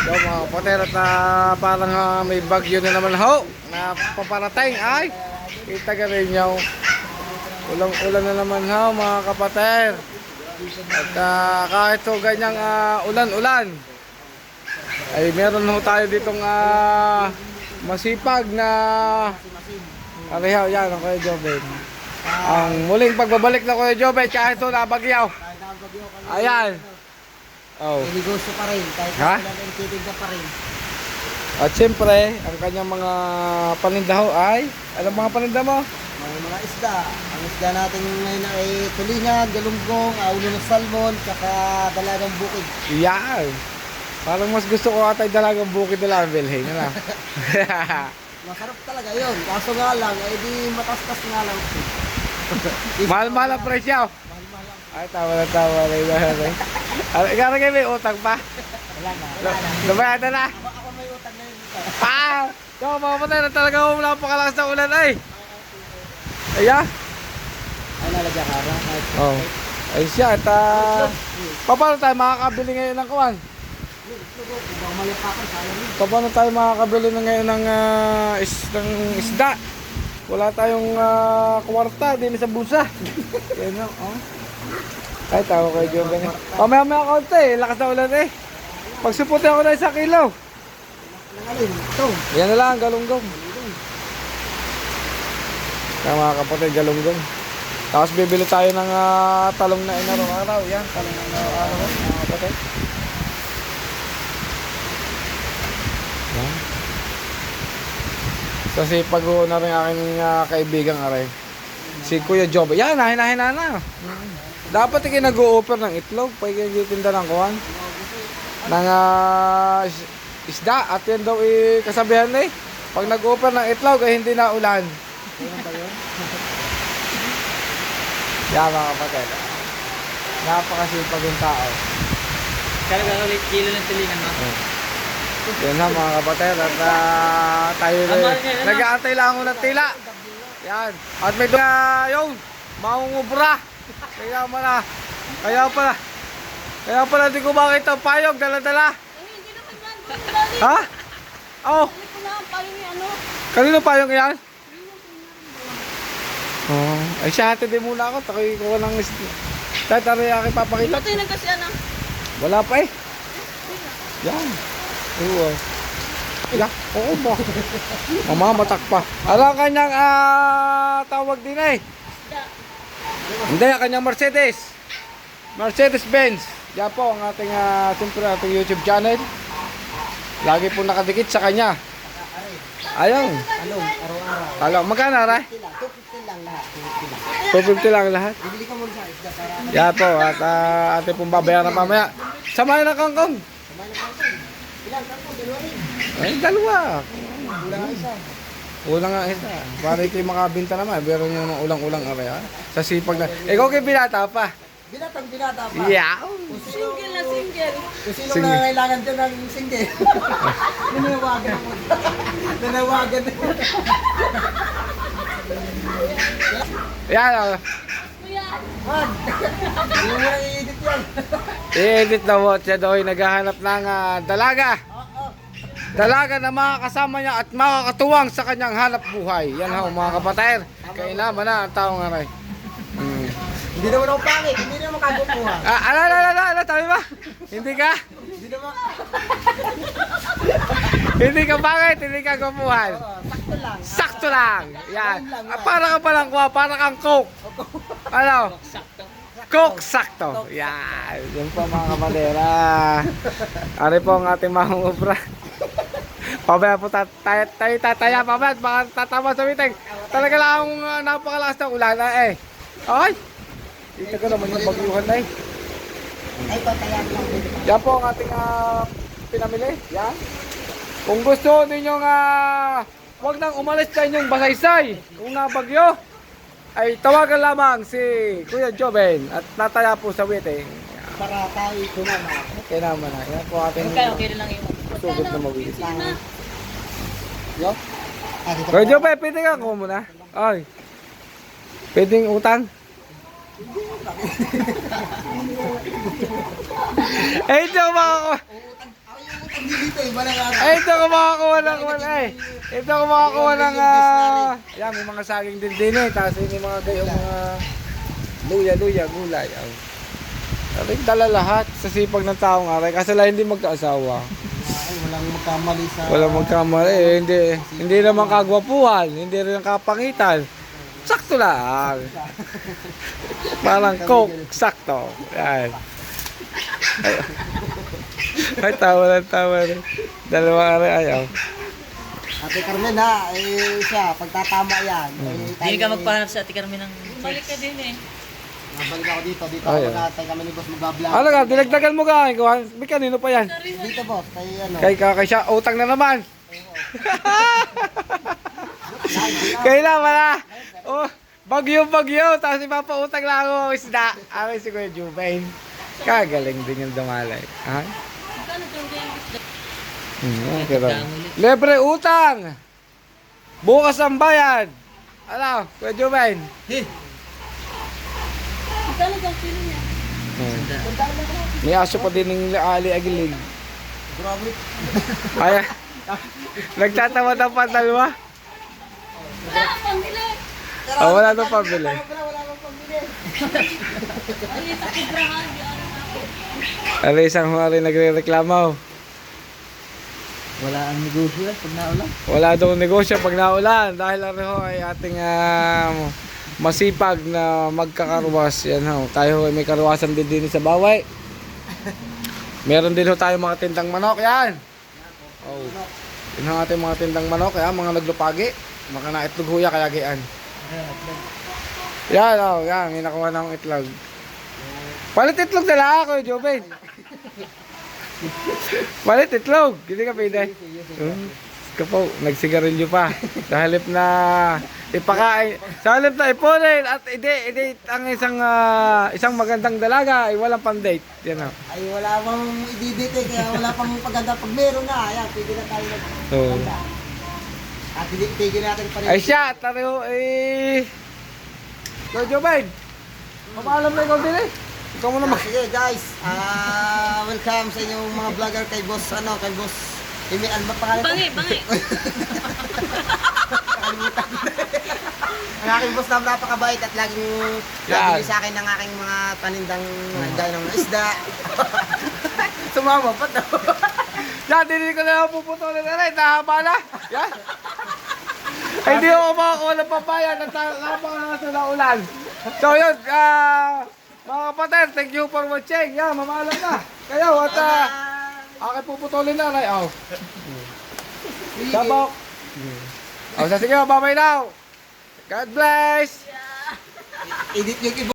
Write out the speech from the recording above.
Yung mga kapatid at parang may bagyo na naman ho na paparating ay kita ka rin nyo. Ulang-ulan na naman ho mga kapatid. At kahit ho ganyang ulan-ulan ay meron ho tayo ditong masipag na arihaw yan ang Kuya Jobet. Ang muling pagbabalik na Kuya Jobet kahit ho nabagyaw. Ayan. Oh. Negosyo pa rin, kahit Ha? wala na titigda pa rin. At siyempre, ang kanyang mga paninda ho ay, ano mga paninda mo? May mga isda. Ang isda natin ngayon ay tulingan, galunggong, ulo ng salmon, tsaka dalagang bukid. Yan. Parang mas gusto ko atay dalagang bukid na lang, bilhin na lang. Masarap talaga yun. Kaso nga lang, ay di matastas nga lang. Mahal-mahal ang presyo. Mahal-mahal lang. Ay, tawa na. Ikaw na kayo may utang pa? Wala na. Nabayada na. Ako may utang na yun dito. Ito, mga patay na talaga napakalakas ng ulan ay. Ayan. Ay, nalagyan ka ra. Oh. Ay siya, at paano tayo makakabili ngayon ng kuwan? Baka malipakan, sayang yun. Paano tayo makakabili na ngayon ng isda? Wala tayong kwarta din sa busa. Yan o, oh. Ay, tawa kayo dyan ganyan. Pamaya-maya kaunti, lakas na ulan eh. Pagsuputi ako na 1 kilo. Nangalin, ito. Yan na lang, galunggong. Kaya mga kapatid, galunggong. Tapos bibili tayo ng talong na inaraw-araw. Yan, talong na inaraw-araw, mga kapatid. Yan. Kasi pag na rin aking kaibigang aray. Si Kuya Job. Yan, hinahinana na. Dapat nag-o-offer ng itlog. Pagkikitinda ng kuwan. Ng isda. At yan daw kasabihan eh. Pag nag-offer ng itlog ay hindi na ulan. Ayun ba yun? Yan mga kapatid. Napakasipag yung tao. Kaya ulit kilo ng tulingan mo? Yan na mga kapatid. At tayo nag-aantay lang ako ng tila. Yan. At may yung mangungubra. Kaya pala di ko makita ang payong dala-dala. Hindi naman yan. Dali. Ha? Oh, Dali ko na ang paling ni ano. kanino payong yan? Oh, ay siya hati din muna ako. Takoy ko ng kahit ano yung aking papakita. Hinutay na kasi ano. Wala pa eh. Yan. Oo. Yan. Oo ba? Mamamatak pa. Ano ang kanyang tawag din eh? Hindi, ang kanyang Mercedes. Mercedes-Benz. Yan po ang ating, siyempre ating YouTube channel. Lagi po nakadikit sa kanya. Ayun. Talong, araw-araw. Talong. Magkano aray? 250 lang lahat. 250 lang. 250 lang lahat. Bibili ka muna sa isda para Yan po. At ating pong babayaran mamaya. Samahin ng kangkong. sabay na pa. Ilan ka po? Dalawa rin. Ay, dalawa. Wala ka isa. Ulang nga isa. Para kayo makabinta naman. Pero nyo ng ulang-ulang aray ha. Sa sipag na. Ikaw kayo binata pa. Binata pa. Yeah. Single na single. Kung sino Single. nangangailangan dyan ng single. Nanawagan mo. Nanawagan. Yan. Kuya. Wag. Hindi mo na i-edit yan. I-edit na mo. Siya daw ay naghahanap ng dalaga. Oo. Dalaga na makakasama niya at makakatuwang sa kanyang hanap buhay. Yan ho mga kapatid. Kailangan na ang taong aray. Hindi naman ako pangit. Hindi naman kagupuhan. Ano, tabi ba? Hindi ka? Hindi naman. Hindi ka bakit? Hindi ka gupuhan. Sakto lang. Sakto lang. Yan. Para ka palang kuha, para kang coke. Ano? Coke sakto. Yan. Yan po mga kamadera. Ano po ang ating mangungubra? Pabaya po tayo tataya pabaya. Baka tatama sa meeting. Talaga lang ang napakalakas ng ulan eh. Ay! Dito ko naman yung bagyuhan na eh. Ay, patayan lang dito. Yan po ang ating pinamili. Yan. Kung gusto ninyong wag nang umalis sa inyong basaysay kung nabagyo, ay tawagan lamang si Kuya Joven at nataya po sa waiting. Para tayo tumama. Okay naman na. Yan po ating Okay lang yun. sugot na mawili. Na. Yo. Dito Kuya Joven, pwede ka ko muna. Ay. Pwedeng utang. Eh, hindi ako makakuha. Hindi dito eh, wala nga. Eh, hindi ako makakuha ng Ito ako makakuha ng Ayan, may mga saging din eh. Tapos may mga gayong mga luya, gulay. Aray, dala lahat sa sipag ng taong aray. Kasi lang hindi magkaasawa. Ay, walang magkamali sa... Walang magkamali eh. Hindi naman kagwapuhan. Hindi rin kapangitan. Sakto lang. Parang coke. Sakto. Yan. Ay, tawa rin. Dalawang aray ayaw. Ate Carmen ha, eh siya, pagtatama yan. Hindi ka magpahanap sa Ate Carmen ng Balik ka din eh. Nabalik ako dito. Dito Ay, ako natay kami ni boss magbablog. Ano ka, dinagdagan mo ka. May kanino pa yan? Dito boss, kay ano. Kay siya, utang na naman. Kailan wala. Oh, bagyo. Tapos ipapautang lang ako ng isda. Akin si Kuya Jubain. Kagaling din yung dumalay. Ha? Magkano yung game? Okay lang. Libre utang. Bukas ang bayad. Ano, Kuya Jubain? Magkano yung kilo niya? May aso pa din ng ali-agilig. Grabe. Ay, nagtatawa ng dalawa. Wala kang pambili. Oh, wala nang pabili. Wala akong pambili. Ay, sa kibrahan. Ano isang hari nagre-reklamo. Wala ang negosyo pag naulan. Wala daw negosyo pag naulan dahil ano ay ating masipag na magkakarwas. Yan ho. Tayo ay may karwasan din sa Baway. Meron din ho tayo mga tindang manok. Yan. Oh. Yan ang ating mga tindang manok. Yan, mga naglupagi. Mga naitlog huya kaya gayaan. Yan o. Yan. May nakuha na akong itlog. Palit itlog na lang ako, Jobin. Palit itlog. Hindi ka pwede. Kapo, nagsigarilyo pa. Sa halip na ipakain. Sa halip na ipunin at hindi ang isang magandang dalaga ay walang pang-date. Yan o. Ay wala pang i-date eh, kaya wala pang paganda. Pag meron na, ayan, pwede na tayo magpaganda. At tigil natin pa rin. Ay siya, tayo eh. Kuya Jobin, mapaalam na ikaw din eh. Ikaw mo naman. Sige guys, welcome sa inyong mga vlogger kay boss, kay boss Imi, ano ba pangalan? Bangi. Nakalimutan ko na. Ang aking boss na napakabait at laging Yan. nabili sa akin ng aking mga panindang gaya ng isda. Sumama pa daw. Yan, hindi ko na ako puputulin na rin. Nahaba na. Yan. Ay, hindi ako makakuha ng pabayan. Napaka na sa naulan. So yun, mga kapatid, thank you for watching. Yan, mamaalam na. Kayo, at akin puputulin na rin. Oh. Sabok. Oh, sige, bye-bye now. God bless. Edit yung iba.